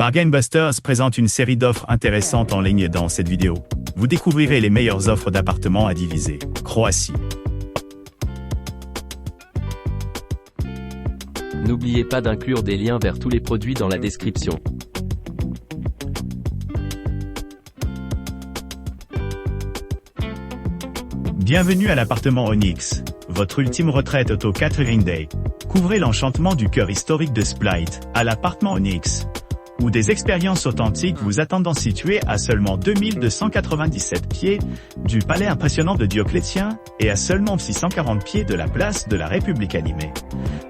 Bargain Busters présente une série d'offres intéressantes en ligne dans cette vidéo. Vous découvrirez les meilleures offres d'appartements à diviser. Croatie. N'oubliez pas d'inclure des liens vers tous les produits dans la description. Bienvenue à l'appartement Onyx, votre ultime retraite auto Catherine Day. Couvrez l'enchantement du cœur historique de Split, à l'appartement Onyx, où des expériences authentiques vous attendent situées à seulement 2297 pieds du palais impressionnant de Dioclétien et à seulement 640 pieds de la place de la République animée.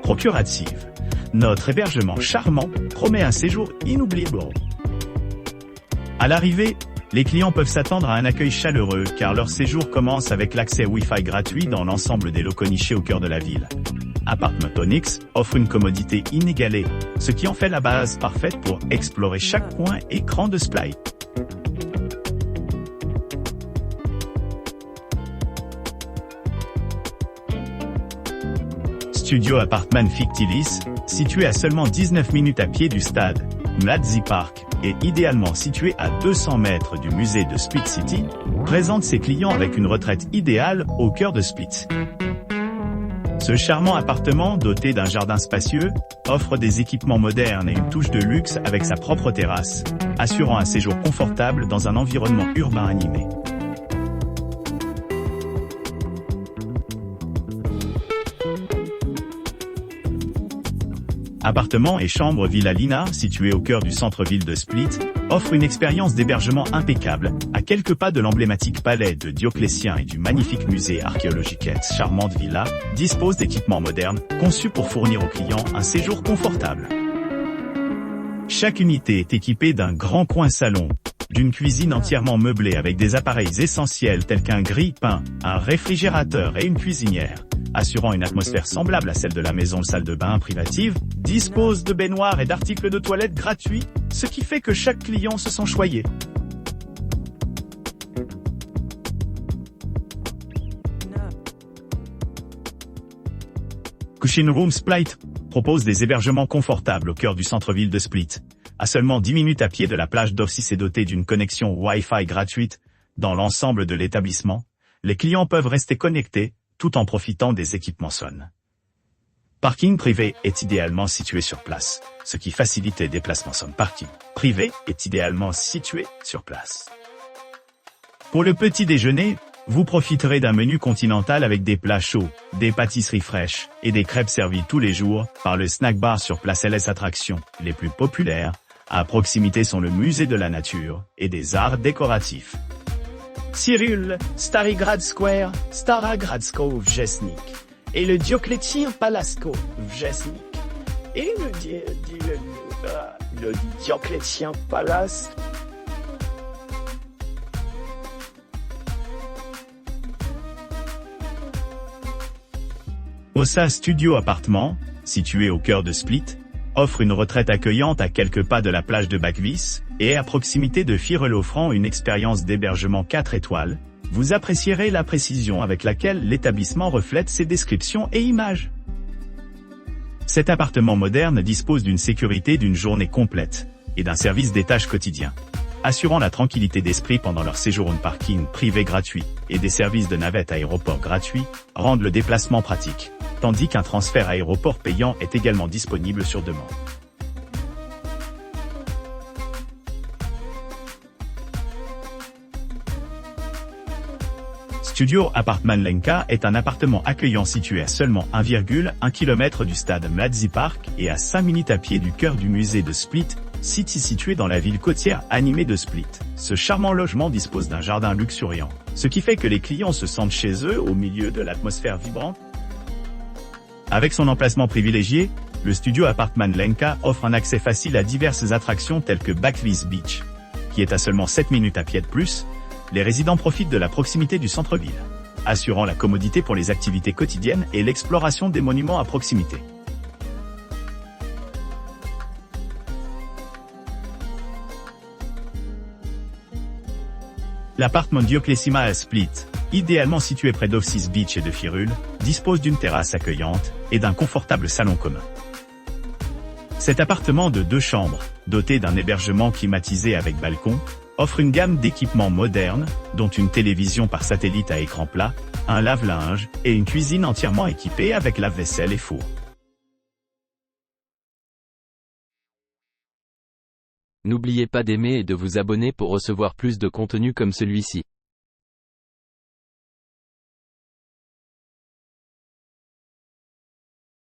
Procurative. Notre hébergement charmant promet un séjour inoubliable. À l'arrivée, les clients peuvent s'attendre à un accueil chaleureux car leur séjour commence avec l'accès Wi-Fi gratuit dans l'ensemble des locaux nichés au cœur de la ville. Appartement Onyx offre une commodité inégalée, ce qui en fait la base parfaite pour explorer chaque coin écran de Split. Studio Apartman Fictilis, situé à seulement 19 minutes à pied du stade Mladí Park, et idéalement situé à 200 mètres du musée de Split City, présente ses clients avec une retraite idéale au cœur de Split. Ce charmant appartement, doté d'un jardin spacieux, offre des équipements modernes et une touche de luxe avec sa propre terrasse, assurant un séjour confortable dans un environnement urbain animé. Appartement et chambre Villa Lina, situé au cœur du centre-ville de Split, offre une expérience d'hébergement impeccable, à quelques pas de l'emblématique palais de Dioclétien et du magnifique musée archéologique. Cette charmante villa dispose d'équipements modernes, conçus pour fournir aux clients un séjour confortable. Chaque unité est équipée d'un grand coin salon, d'une cuisine entièrement meublée avec des appareils essentiels tels qu'un grille-pain, un réfrigérateur et une cuisinière, assurant une atmosphère semblable à celle de la maison. Salle de bain privative dispose de baignoires et d'articles de toilette gratuits, ce qui fait que chaque client se sent choyé. Cushion Room Split propose des hébergements confortables au cœur du centre-ville de Split. À seulement 10 minutes à pied de la plage d'Office et doté d'une connexion Wi-Fi gratuite dans l'ensemble de l'établissement, les clients peuvent rester connectés tout en profitant des équipements Son. Parking privé est idéalement situé sur place, ce qui facilite les déplacements. Son parking privé est idéalement situé sur place. Pour le petit déjeuner, vous profiterez d'un menu continental avec des plats chauds, des pâtisseries fraîches et des crêpes servies tous les jours par le snack bar sur place. Les attractions les plus populaires à proximité sont le musée de la nature et des arts décoratifs. Cyril, Stary Grad Square, Stara Gradsko Wjesnik, et le Dioclétien Palasko Wjesnik, et le Dioclétien Palace. Ossa Studio Appartement, situé au cœur de Split, offre une retraite accueillante à quelques pas de la plage de Bakvis, et à proximité de Firul offrant une expérience d'hébergement 4 étoiles, vous apprécierez la précision avec laquelle l'établissement reflète ses descriptions et images. Cet appartement moderne dispose d'une sécurité d'une journée complète, et d'un service d'étage quotidien, assurant la tranquillité d'esprit pendant leur séjour. Un parking privé gratuit, et des services de navette aéroport gratuits, rendent le déplacement pratique, tandis qu'un transfert aéroport payant est également disponible sur demande. Studio Apartman Lenka est un appartement accueillant situé à seulement 1,1 km du stade Mladí Park et à 5 minutes à pied du cœur du musée de Split City situé dans la ville côtière animée de Split. Ce charmant logement dispose d'un jardin luxuriant, ce qui fait que les clients se sentent chez eux au milieu de l'atmosphère vibrante. Avec son emplacement privilégié, le studio Apartman Lenka offre un accès facile à diverses attractions telles que Bakvis Beach, qui est à seulement 7 minutes à pied de plus. Les résidents profitent de la proximité du centre-ville, assurant la commodité pour les activités quotidiennes et l'exploration des monuments à proximité. L'appartement Dioclétien à Split, idéalement situé près d'Office Beach et de Firul, dispose d'une terrasse accueillante et d'un confortable salon commun. Cet appartement de 2 chambres, doté d'un hébergement climatisé avec balcon, offre une gamme d'équipements modernes, dont une télévision par satellite à écran plat, un lave-linge et une cuisine entièrement équipée avec lave-vaisselle et four. N'oubliez pas d'aimer et de vous abonner pour recevoir plus de contenu comme celui-ci.